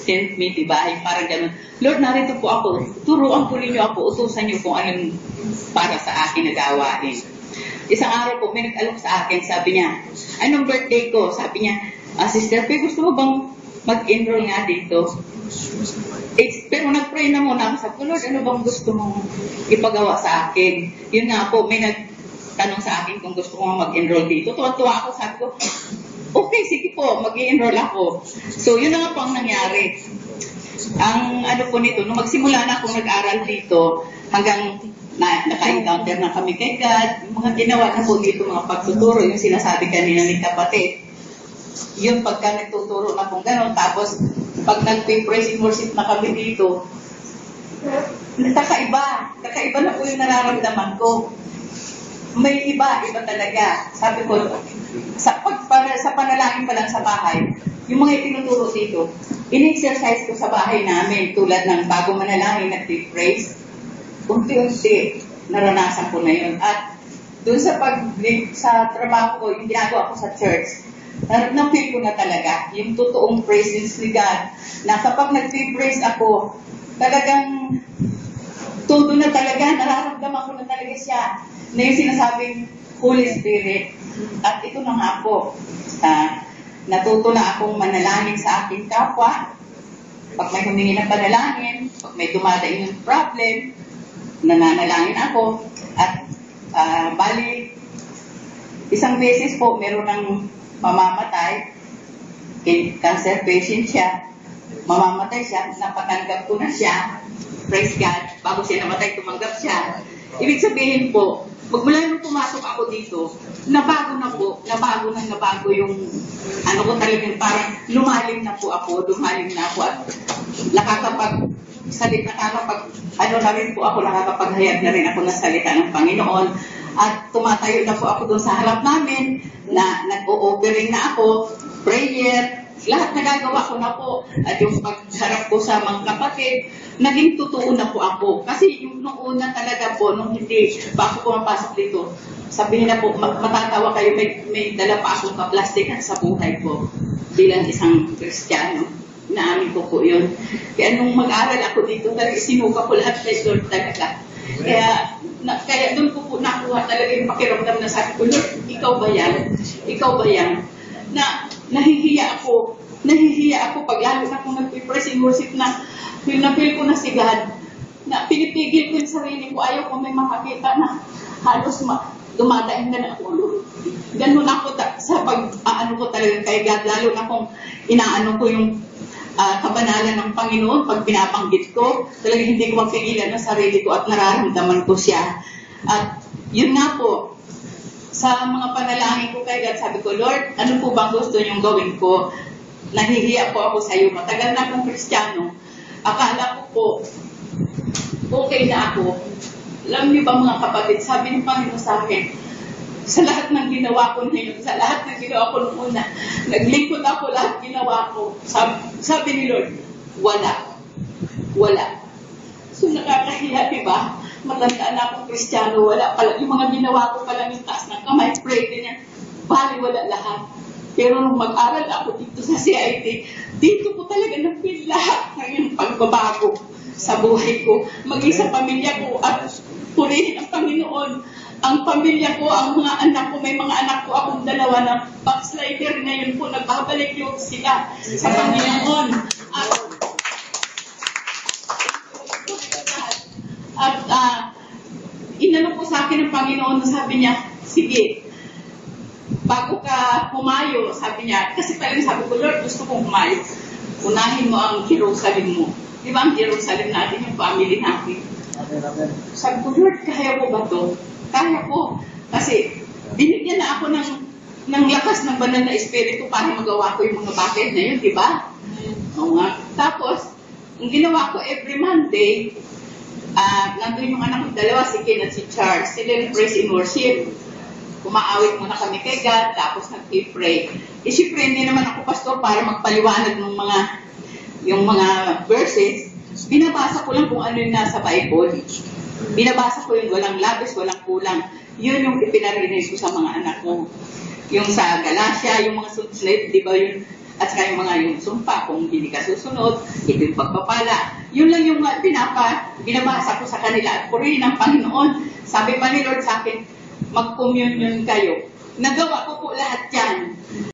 sent me, diba? Ay parang ganun. Lord, narito po ako. Turuan po ninyo ako. Utusan niyo kung anong para sa akin na gawain. Isang araw po, may nag-alok sa akin. Sabi niya, anong birthday ko? Sabi niya, Sister P, gusto mo bang mag-enroll nga dito? Pero nag-pray na muna ako. Sabi ko, Lord, ano bang gusto mong ipagawa sa akin? Yun nga po, may nagtanong sa akin kung gusto ko mag-enroll dito. Tuwa-tuwa ako. Sabi ko, okay, sige po, mag-i-enroll ako. So, yun na nga po ang nangyari. Ang ano po nito, nung magsimula na akong nag-aral dito, hanggang naka-encounter na kami kay God, yung mga ginawa na po dito, mga pagtuturo, yung sinasabi kanina ni kapatid. Yung pagka nagtuturo na kung gano'n, tapos pag nag-praise and worship na kami dito, kakaiba na po yung nararamdaman ko. May iba talaga. Sabi ko, sa panalangin pa lang sa bahay, yung mga itinuturo dito, in-exercise ko sa bahay namin, tulad ng bago manalangin, nag-praise, unti-unti, naranasan ko na yun. At doon sa trabaho ko, yung ginagawa ko sa church, na-feel ko na talaga yung totoong presence ni God, na kapag nag-praise ako, talagang todo na talaga, nararamdaman ko na talaga siya, na yung sinasabing Holy Spirit. At ito na nga po, natuto na akong manalangin sa aking kapwa. Pag may humingi ng panalangin, pag may dumadaing yung problem, nananalangin ako. At bali, isang beses po, meron ng mamamatay, cancer patient siya, mamamatay siya, napatanggap ko na siya, praise God, bago siya namatay, tumanggap siya. Ibig sabihin po, magmula nung pumasok ako dito, nabago yung, ano ko talagang parang lumalim na po ako at nakakapaghayag na rin ako ng salita ng Panginoon. At tumatayo na po ako doon sa harap namin, na nag-o-offering na ako, prayer, lahat nagagawa ko na po. At yung pagharap ko sa mga kapatid, naging totoo na po ako. Kasi yung nung una talaga po, nung hindi pa ako pumapasok dito, sabihin na po, matatawa kayo, may dala pa akong kaplastikan sa buhay ko bilang isang Kristiyano. Naamin ko po yun. Kaya nung mag-aral ako dito, talaga sinuka ko lahat kay Lord talaga. Kaya doon ko po nakuha talaga yung pakiramdam na sabi ko, Lord, ikaw ba yan? Na nahihiya ako pag lalo na kung nag-praise and worship na feel ko na si God, na pinipigil ko yung sarili ko, ayaw ko may makakita na halos dumadaing na ako. Ganun ako sa pag-aano ko talaga kay God, lalo na kung inaano ko yung kabanalan ng Panginoon, pag binabanggit ko, talagang hindi ko mapigilan ng sarili ko at nararamdaman ko siya. At yun nga po, sa mga panalangin ko kay God, sabi ko, Lord, ano po bang gusto niyong gawin ko? Nahihiya po ako sa iyo. Matagal na akong Kristiyano. Akala ko po, okay na ako. Alam niyo ba mga kapatid, sabi ng Panginoon sa akin, sa lahat ng ginawa ko ngayon, sa lahat ng ginawa ko noong una, naglingkod ako, lahat ginawa ko. Sabi ni Lord, wala. So nakakahiya, diba? Matanda na akong Kristiyano, wala pala. Yung mga ginawa ko pala yung taas ng kamay, pray din yan. Bali, wala lahat. Pero nung mag-aral ako dito sa CIT, dito ko talaga na-feel lahat ng yung pagbabago sa buhay ko. Maging sa pamilya ko at purihin ang Panginoon. Ang pamilya ko, ang mga anak ko, may mga anak ko akong dalawa na backslider ngayon po, nagbabalik yung sila sa Panginoon. At inano po sa akin ng Panginoon, sabi niya, sige, bago ka humayo, sabi niya, kasi talagang sabi ko, Lord, gusto kong humayo. Unahin mo ang Jerusalem mo. Di ba ang Jerusalem natin, yung family natin? Sabi ko, Lord, kaya ko ba to? Kaya ko. Kasi binigyan na ako ng lakas ng banal na espiritu para magawa ko yung mga bagay na yun, di ba? Oo nga. Tapos, ang ginawa ko every Monday, nandun yung anak ko dalawa, si Ken at si Charles. Sila yung praise and worship. Kumaawit muna kami kay God, tapos nag-pray. Siyempre, hindi naman ako pastor para magpaliwanag ng yung mga verses. Binabasa ko lang kung ano yung nasa Bible. Binabasa ko yung walang labis, walang kulang. Yun yung ipinarinig ko sa mga anak ko. Yung sa Galatia, yung mga sunod, di ba yun? at saka yung mga yung sumpa, kung hindi ka susunod, ito yung pagpapala. Yun lang yung binabasa ko sa kanila. At purihin ng Panginoon. Sabi pa ni Lord sa akin, mag-communion kayo. Nagawa ko po lahat yan.